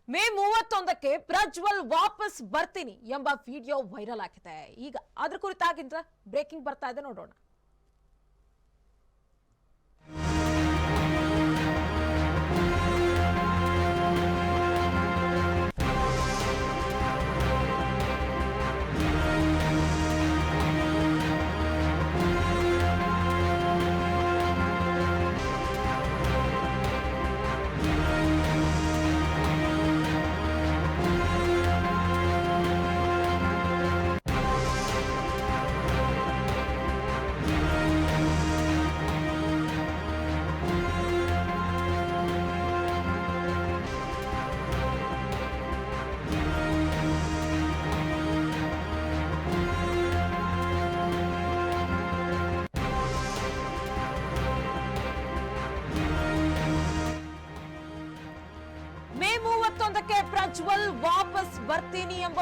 ಮೇ 31ಕ್ಕೆ ಪ್ರಜ್ವಲ್ ವಾಪಸ್ ಬರ್ತೀನಿ ಎಂಬ ವಿಡಿಯೋ ವೈರಲ್ ಆಗಿದೆ. ಈಗ ಅದ್ರ ಕುರಿತಾಗಿಂತ ಬ್ರೇಕಿಂಗ್ ಬರ್ತಾ ಇದೆ, ನೋಡೋಣ. ಮೇ 31ಕ್ಕೆ ಪ್ರಜ್ವಲ್ ವಾಪಸ್ ಬರ್ತೀನಿ ಎಂಬ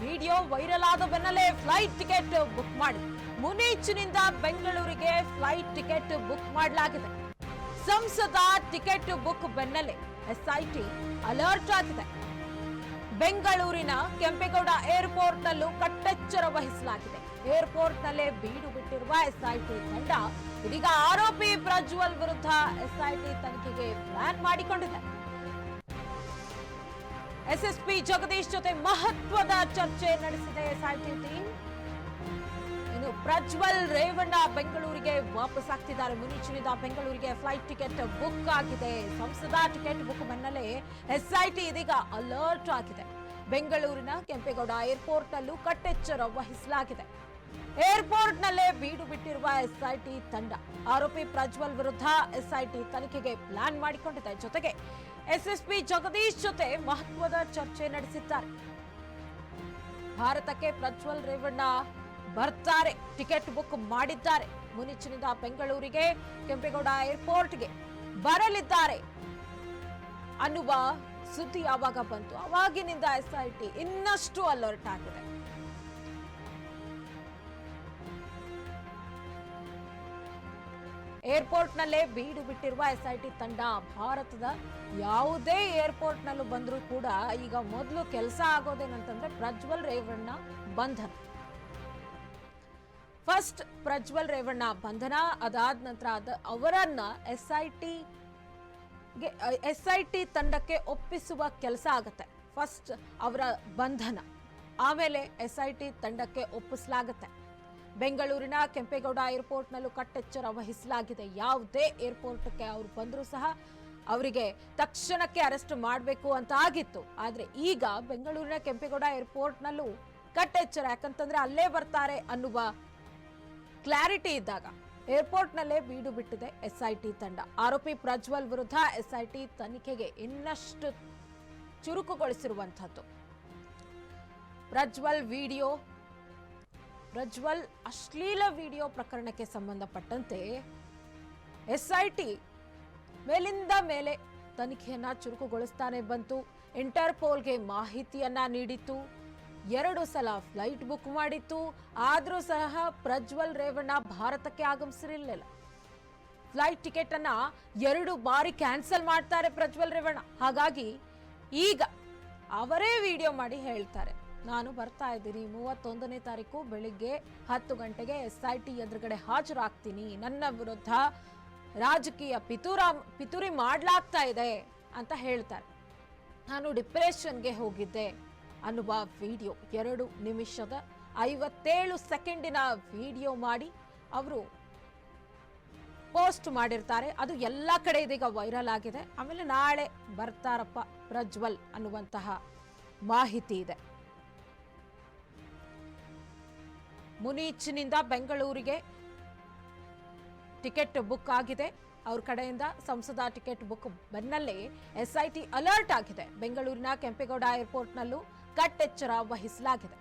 ವಿಡಿಯೋ ವೈರಲ್ ಆದ ಬೆನ್ನಲ್ಲೇ ಫ್ಲೈಟ್ ಟಿಕೆಟ್ ಬುಕ್ ಮಾಡಿ ಮುನೀಚ್ನಿಂದ ಬೆಂಗಳೂರಿಗೆ ಫ್ಲೈಟ್ ಟಿಕೆಟ್ ಬುಕ್ ಮಾಡಲಾಗಿದೆ. ಸಂಸದ ಟಿಕೆಟ್ ಬುಕ್ ಬೆನ್ನಲ್ಲೇ ಎಸ್ಐಟಿ ಅಲರ್ಟ್ ಆಗಿದೆ. ಬೆಂಗಳೂರಿನ ಕೆಂಪೇಗೌಡ ಏರ್ಪೋರ್ಟ್ ನಲ್ಲೂ ಕಟ್ಟೆಚ್ಚರ ವಹಿಸಲಾಗಿದೆ. ಏರ್ಪೋರ್ಟ್ ನಲ್ಲೇ ಬೀಡು ಬಿಟ್ಟಿರುವ ಎಸ್ಐಟಿ ತಂಡ ಇದೀಗ ಆರೋಪಿ ಪ್ರಜ್ವಲ್ ವಿರುದ್ಧ ಎಸ್ಐಟಿ ತನಿಖೆಗೆ ಪ್ಲಾನ್ ಮಾಡಿಕೊಂಡಿದೆ. ಎಸ್ಎಸ್ಪಿ ಜಗದೀಶ್ ಜೊತೆ ಮಹತ್ವದ ಚರ್ಚೆ ನಡೆಸಿದೆ ಎಸ್ಐಟಿ ಟೀಮ್. ಇನ್ನು ಪ್ರಜ್ವಲ್ ರೇವಣ್ಣ ಬೆಂಗಳೂರಿಗೆ ವಾಪಸ್ ಆಗ್ತಿದ್ದಾರೆ. ಮುನೀಚ್ನಿಂದ ಬೆಂಗಳೂರಿಗೆ ಫ್ಲೈಟ್ ಟಿಕೆಟ್ ಬುಕ್ ಆಗಿದೆ. ಸಂಸದ ಟಿಕೆಟ್ ಬುಕ್ ಬೆನ್ನಲ್ಲೇ ಎಸ್ಐಟಿ ಇದೀಗ ಅಲರ್ಟ್ ಆಗಿದೆ. ಬೆಂಗಳೂರಿನ ಕೆಂಪೇಗೌಡ ಏರ್ಪೋರ್ಟ್ ನಲ್ಲೂ ಕಟ್ಟೆಚ್ಚರ ವಹಿಸಲಾಗಿದೆ. ಏರ್ಪೋರ್ಟ್ ನಲ್ಲೇ ಬೀಡು ಬಿಟ್ಟಿರುವ ಎಸ್ಐಟಿ ತಂಡ ಆರೋಪಿ ಪ್ರಜ್ವಲ್ ವಿರುದ್ಧ ಎಸ್ಐಟಿ ತನಿಖೆಗೆ ಪ್ಲಾನ್ ಮಾಡಿಕೊಂಡಿದೆ. ಜೊತೆಗೆ ಎಸ್ಎಸ್ಪಿ ಜಗದೀಶ್ ಜೊತೆ ಮಹತ್ವದ ಚರ್ಚೆ ನಡೆಸಿದ್ದಾರೆ. ಭಾರತಕ್ಕೆ ಪ್ರಜ್ವಲ್ ರೇವಣ್ಣ ಬರ್ತಾರೆ, ಟಿಕೆಟ್ ಬುಕ್ ಮಾಡಿದ್ದಾರೆ. ಮುನೀಚ್ನಿಂದ ಬೆಂಗಳೂರಿಗೆ ಕೆಂಪೇಗೌಡ ಏರ್ಪೋರ್ಟ್ಗೆ ಬರಲಿದ್ದಾರೆ ಅನ್ನುವ ಸುದ್ದಿ ಯಾವಾಗ ಬಂತು ಅವಾಗಿನಿಂದ ಎಸ್ಐಟಿ ಇನ್ನಷ್ಟು ಅಲರ್ಟ್ ಆಗಿದೆ. ಏರ್ಪೋರ್ಟ್ ನಲ್ಲೇ ಬೀಡು ಬಿಟ್ಟಿರುವ ಎಸ್ಐಟಿ ತಂಡ ಭಾರತದ ಯಾವುದೇ ಏರ್ಪೋರ್ಟ್ ನಲ್ಲೂ ಬಂದರೂ ಕೂಡ ಈಗ ಮೊದಲು ಕೆಲಸ ಆಗೋದೇನಂತಂದ್ರೆ ಪ್ರಜ್ವಲ್ ರೇವಣ್ಣ ಬಂಧನ. ಫಸ್ಟ್ ಪ್ರಜ್ವಲ್ ರೇವಣ್ಣ ಬಂಧನ, ಅದಾದ ನಂತರ ಅವರನ್ನ ಎಸ್ಐಟಿ ತಂಡಕ್ಕೆ ಒಪ್ಪಿಸುವ ಕೆಲಸ ಆಗತ್ತೆ. ಫಸ್ಟ್ ಅವರ ಬಂಧನ, ಆಮೇಲೆ ಎಸ್ಐಟಿ ತಂಡಕ್ಕೆ ಒಪ್ಪಿಸಲಾಗತ್ತೆ. ಬೆಂಗಳೂರಿನ ಕೆಂಪೇಗೌಡ ಏರ್ಪೋರ್ಟ್ ನಲ್ಲೂ ಕಟ್ಟೆಚ್ಚರ ವಹಿಸಲಾಗಿದೆ. ಯಾವುದೇ ಏರ್ಪೋರ್ಟ್ಗೆ ಅವರು ಬಂದರೂ ಸಹ ಅವರಿಗೆ ತಕ್ಷಣಕ್ಕೆ ಅರೆಸ್ಟ್ ಮಾಡಬೇಕು ಅಂತ ಆಗಿತ್ತು. ಆದ್ರೆ ಈಗ ಬೆಂಗಳೂರಿನ ಕೆಂಪೇಗೌಡ ಏರ್ಪೋರ್ಟ್ ನಲ್ಲೂ ಕಟ್ಟೆಚ್ಚರ, ಯಾಕಂತಂದ್ರೆ ಅಲ್ಲೇ ಬರ್ತಾರೆ ಅನ್ನುವ ಕ್ಲಾರಿಟಿ ಇದ್ದಾಗ ಏರ್ಪೋರ್ಟ್ ನಲ್ಲೇ ಬೀಡು ಬಿಟ್ಟಿದೆ ಎಸ್ಐಟಿ ತಂಡ. ಆರೋಪಿ ಪ್ರಜ್ವಲ್ ವಿರುದ್ಧ ಎಸ್ಐಟಿ ತನಿಖೆಗೆ ಇನ್ನಷ್ಟು ಚುರುಕುಗೊಳಿಸಿರುವಂತಹದ್ದು. ಪ್ರಜ್ವಲ್ ಅಶ್ಲೀಲ ವಿಡಿಯೋ ಪ್ರಕರಣಕ್ಕೆ ಸಂಬಂಧಪಟ್ಟಂತೆ ಎಸ್ಐಟಿ ಮೇಲಿಂದ ಮೇಲೆ ತನಿಖೆಯನ್ನ ಚುರುಕುಗೊಳಿಸ್ತಾನೆ ಬಂತು. ಇಂಟರ್ಪೋಲ್ಗೆ ಮಾಹಿತಿಯನ್ನ ನೀಡಿತ್ತು. 2 ಸಲ ಫ್ಲೈಟ್ ಬುಕ್ ಮಾಡಿತ್ತು. ಆದ್ರೂ ಸಹ ಪ್ರಜ್ವಲ್ ರೇವಣ್ಣ ಭಾರತಕ್ಕೆ ಆಗಮಿಸಿರಲಿಲ್ಲ. ಫ್ಲೈಟ್ ಟಿಕೆಟ್ ಅನ್ನ 2 ಬಾರಿ ಕ್ಯಾನ್ಸಲ್ ಮಾಡ್ತಾರೆ ಪ್ರಜ್ವಲ್ ರೇವಣ್ಣ. ಹಾಗಾಗಿ ಈಗ ಅವರೇ ವಿಡಿಯೋ ಮಾಡಿ ಹೇಳ್ತಾರೆ, ನಾನು ಬರ್ತಾ ಇದ್ದೀನಿ 31ನೇ ತಾರೀಕು ಬೆಳಿಗ್ಗೆ 10 ಗಂಟೆಗೆ ಎಸ್ಐಟಿ ಎದುರುಗಡೆ ಹಾಜರಾಗ್ತೀನಿ, ನನ್ನ ವಿರುದ್ಧ ರಾಜಕೀಯ ಪಿತೂರಿ ಮಾಡ್ಲಾಗ್ತಾ ಇದೆ ಅಂತ ಹೇಳ್ತಾರೆ. ನಾನು ಡಿಪ್ರೆಷನ್ಗೆ ಹೋಗಿದ್ದೆ ಅನ್ನುವ ವಿಡಿಯೋ 2 ನಿಮಿಷದ 57 ಸೆಕೆಂಡಿನ ವಿಡಿಯೋ ಮಾಡಿ ಅವರು ಪೋಸ್ಟ್ ಮಾಡಿರ್ತಾರೆ. ಅದು ಎಲ್ಲ ಕಡೆ ಇದೀಗ ವೈರಲ್ ಆಗಿದೆ. ಆಮೇಲೆ ನಾಳೆ ಬರ್ತಾರಪ್ಪ ಪ್ರಜ್ವಲ್ ಅನ್ನುವಂತಹ ಮಾಹಿತಿ ಇದೆ. ಮುನೀಚ್ನಿಂದ ಬೆಂಗಳೂರಿಗೆ ಟಿಕೆಟ್ ಬುಕ್ ಆಗಿದೆ. ಅವ್ರ ಕಡೆಯಿಂದ ಸಂಸದ ಟಿಕೆಟ್ ಬುಕ್ ಬೆನ್ನಲ್ಲೇ ಎಸ್ಐಟಿ ಅಲರ್ಟ್ ಆಗಿದೆ. ಬೆಂಗಳೂರಿನ ಕೆಂಪೇಗೌಡ ಏರ್ಪೋರ್ಟ್ ನಲ್ಲೂ ಕಟ್ಟೆಚ್ಚರ ವಹಿಸಲಾಗಿದೆ.